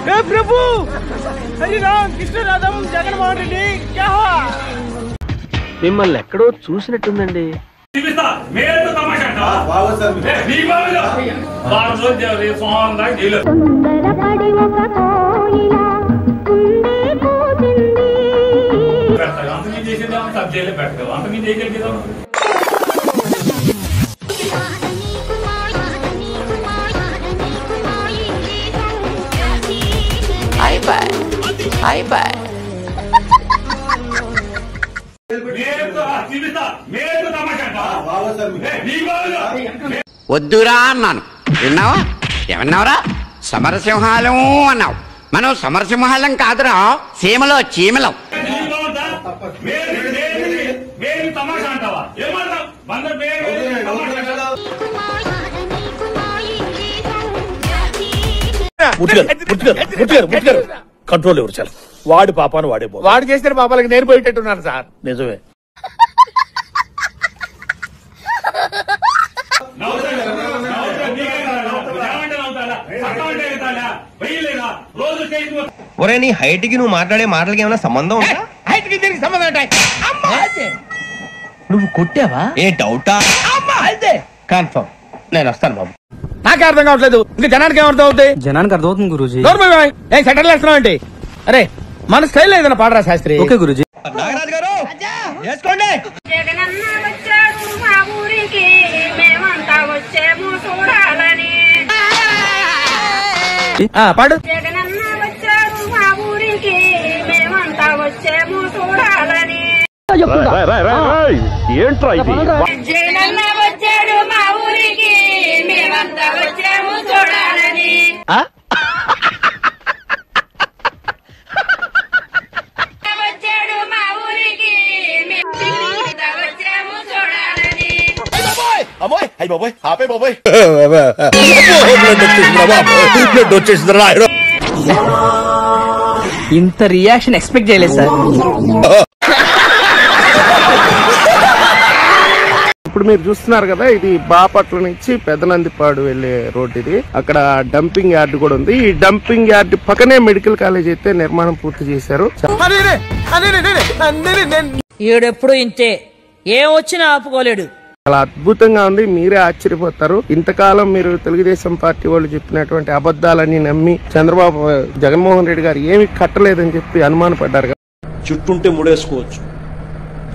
प्रभु हरि राम कृष्ण राधम जगन्मोहन रेड्डी क्या हुआ మిమ్మల్ని ఎక్కడో చూసినట్టుందండి. వద్దురా అన్నాను, విన్నావా? ఏమన్నావురా? సమరసింహాలం అన్నావు. మనం సమరసింహాలం కాదురా, సీమలో చీమలం. కంట్రోల్ ఎవరు చాలు. వాడి పాపాను వాడే వాడు చేసిన పాపాలకి నేను పోయేటట్టున్నాను సార్. నిజమే. ఒరే నీ హైట్ కి నువ్వు మాట్లాడే మాటలకి ఏమైనా సంబంధం ఉందా? హైట్ కి దీనికి సంబంధం ఉంటాయి. నువ్వు కొట్టావా? ఏ డౌటా? కన్ఫర్మ్. నేను వస్తాను బాబు. నాకే అర్థం కావట్లేదు, ఇంకా జనానికి ఏమర్థం అవుతాయి? జనానికి అర్థమవుతుంది గురూజీ. ఏం సెటిల్ వేస్తున్నావు ఏంటి? అరే మన స్టైల్ ఏదైనా పాడరా శాస్త్రి. ఓకే గురూజీ. నాగరాజు గారు వేసుకోండి. జగనన్న వచ్చాడు మా ఊరికి, మేమంతా వచ్చేము చూడాలని. పాడు. జగనన్న వచ్చాడు మా ఊరికి, మేమంతా వచ్చేము చూడాలని. ఏంట్రా ఇది? జగనన్న వచ్చాడు మా ఊరికి, మేమంతా వచ్చేము చూడాలని. వచ్చాడు మా ఊరికి, మేమంతా వచ్చేము చూడాలని. అమ్మోయ్ అయ్యి బాబోయ్, ఆపే బాబోయ్. ఇంత రియాక్షన్ ఎక్స్పెక్ట్ చేయలేదు సార్. ఇప్పుడు మీరు చూస్తున్నారు కదా, ఇది బాపట్ల నుంచి పెదనందిపాడు వెళ్లే రోడ్. ఇది అక్కడ డంపింగ్ యార్డ్ కూడా ఉంది. ఈ డంపింగ్ యార్డ్ పక్కనే మెడికల్ కాలేజ్ అయితే నిర్మాణం పూర్తి చేశారు. ఈడెప్పుడు ఇంతే, ఏం వచ్చినా ఆపుకోలేడు. చాలా అద్భుతంగా ఉంది, మీరే ఆశ్చర్యపోతారు. ఇంతకాలం మీరు తెలుగుదేశం పార్టీ వాళ్ళు చెప్పినటువంటి అబద్దాలన్నీ నమ్మి చంద్రబాబు జగన్మోహన్ రెడ్డి గారు ఏమి కట్టలేదని చెప్పి అనుమానపడ్డారు కదా. జుట్టుంటే ముడేసుకోవచ్చు,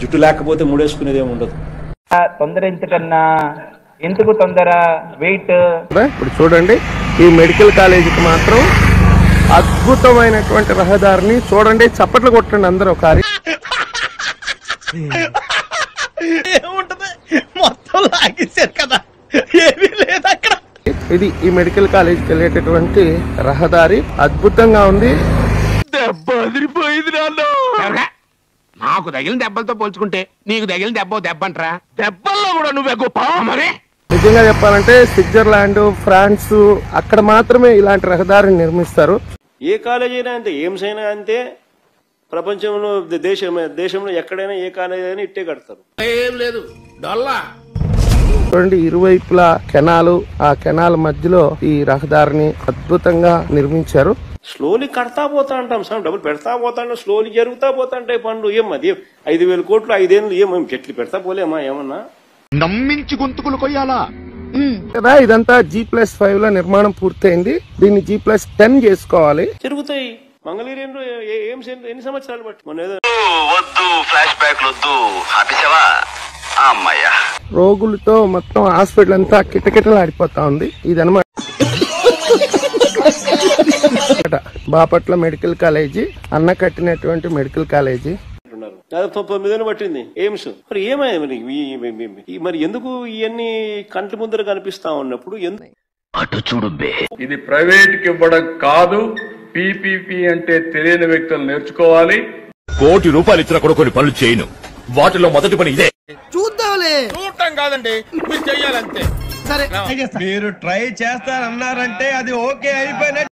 జుట్టు లేకపోతే ముడేసుకునేది ఏమి ఉండదు. తొందర ఎంతకన్నా, ఎందుకు తొందర? వెయిట్. ఇప్పుడు చూడండి, ఈ మెడికల్ కాలేజీకి మాత్రం అద్భుతమైనటువంటి రహదారిని చూడండి. చప్పట్లు కొట్టండి అందరూ ఒకసారి. మొత్తం లాగేశారు కదా, ఏమీ లేదు అక్కడ. ఇది ఈ మెడికల్ కాలేజీకి వెళ్ళేటటువంటి రహదారి. అద్భుతంగా ఉంది. దెబ్బ అదిరిపోయింది నాన్న. నాకు తగిలిన దెబ్బలతో పోల్చుకుంటే నీకు తగిలిన దెబ్బ అంటరా? దెబ్బల్లో కూడా నువ్వే గొప్ప. మరి నిజంగా చెప్పాలంటే స్విట్జర్లాండ్, ఫ్రాన్స్ అక్కడ మాత్రమే ఇలాంటి రహదారిని నిర్మిస్తారు. ఏ కాలేజ్ అయినా అంతే, ఎయిమ్స్ అయినా అంతే, ప్రపంచంలో దేశంలో ఎక్కడైనా ఏ కాలేజ్ అయినా ఇట్టే కడతారు. ఏం లేదు డొల్లా. చూడండి, ఇరువైపులా కెనాలు, ఆ కెనాల్ మధ్యలో ఈ రహదారిని అద్భుతంగా నిర్మించారు. స్లోలీ కడతా పోతా అంటాం సార్, డబ్బులు పెడతా పోతా అంటాం, స్లోలీ జరుగుతా పోతా ఉంటాయి పనులు. ఏమది 5,000 కోట్లు 5 ఏళ్ళు ఏమో చెట్లు పెడతా పోలేమా? ఏమన్నా నమ్మించి గొంతుకులు కొయ్యాలా కదా. ఇదంతా G+5 లో నిర్మాణం పూర్తయింది. దీన్ని G+10 చేసుకోవాలి. జరుగుతాయి. మంగళగిరిలో ఎయిమ్స్ ఎన్ని సంవత్సరాలు బట్టి మన వద్దు, ఫ్లాష్ బ్యాక్ వద్దు, ఆపేసావా? అమ్మయ్యా, రోగులతో మొత్తం హాస్పిటల్ అంతా కిటకిటలు ఆడిపోతా ఉంది. ఇదనమాట బాపట్ల మెడికల్ కాలేజీ, అన్న కట్టినటువంటి మెడికల్ కాలేజీ. 9 ఏళ్ళు పట్టింది ఎయిమ్స్. మరి ఏమైంది మరి ఎందుకు ఇవన్నీ కంటి ముందర కనిపిస్తా ఉన్నప్పుడు అటు చూడు బే. ఇది ప్రైవేట్ కి ఇవ్వడం కాదు, పీపీపీ అంటే తెలియని వ్యక్తులు నేర్చుకోవాలి. ₹1 కోటి ఇచ్చిన కూడా కొన్ని పనులు చేయను. వాటిలో మొదటి పని ఇదే. చూద్దాంలే. చూడటం కాదండి, మీరు చెయ్యాలంతే. సరే, మీరు ట్రై చేస్తారన్నారంటే అది ఓకే అయిపోయిన